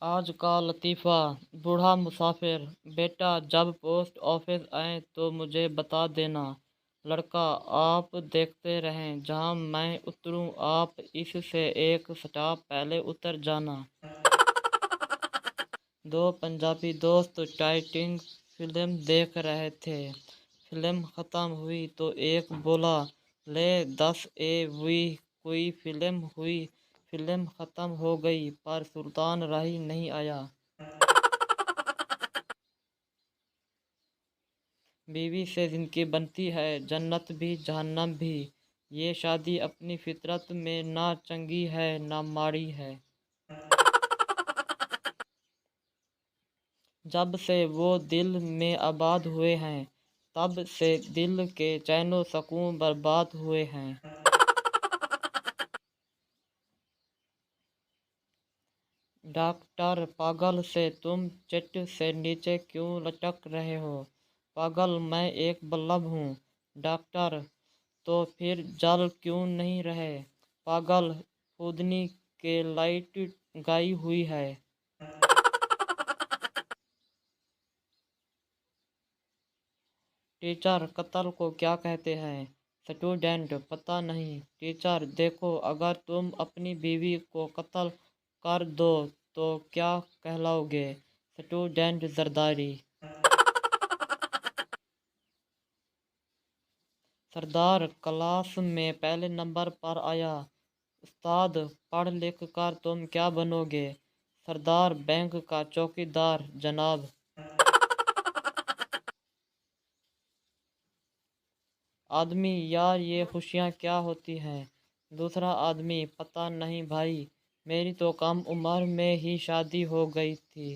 आज का लतीफ़ा। बूढ़ा मुसाफिर: बेटा, जब पोस्ट ऑफिस आए तो मुझे बता देना। लड़का: आप देखते रहें, जहाँ मैं उतरूँ आप इससे एक स्टॉप पहले उतर जाना। दो पंजाबी दोस्त टाइटैनिक फिल्म देख रहे थे। फिल्म ख़त्म हुई तो एक बोला, ले 10 हुई, कोई फिल्म हुई। फिल्म ख़त्म हो गई पर सुल्तान राही नहीं आया। बीवी से जिनकी बनती है जन्नत भी जहन्नम भी। ये शादी अपनी फितरत में ना चंगी है ना माड़ी है। जब से वो दिल में आबाद हुए हैं, तब से दिल के चैनो सकून बर्बाद हुए हैं। डॉक्टर: पागल से तुम चिट से नीचे क्यों लटक रहे हो? पागल: मैं एक बल्ब हूँ। डॉक्टर: तो फिर जल क्यों नहीं रहे? पागल: खुदनी के लाइट गई हुई है। टीचर: कत्ल को क्या कहते हैं? स्टूडेंट: पता नहीं। टीचर: देखो, अगर तुम अपनी बीवी को कत्ल कर दो तो क्या कहलाओगे? स्टूडेंट: जरदारी। सरदार क्लास में पहले नंबर पर आया। उस्ताद: पढ़ लिख कर तुम क्या बनोगे? सरदार: बैंक का चौकीदार जनाब। आदमी: यार ये खुशियाँ क्या होती हैं? दूसरा आदमी: पता नहीं भाई, मेरी तो कम उम्र में ही शादी हो गई थी।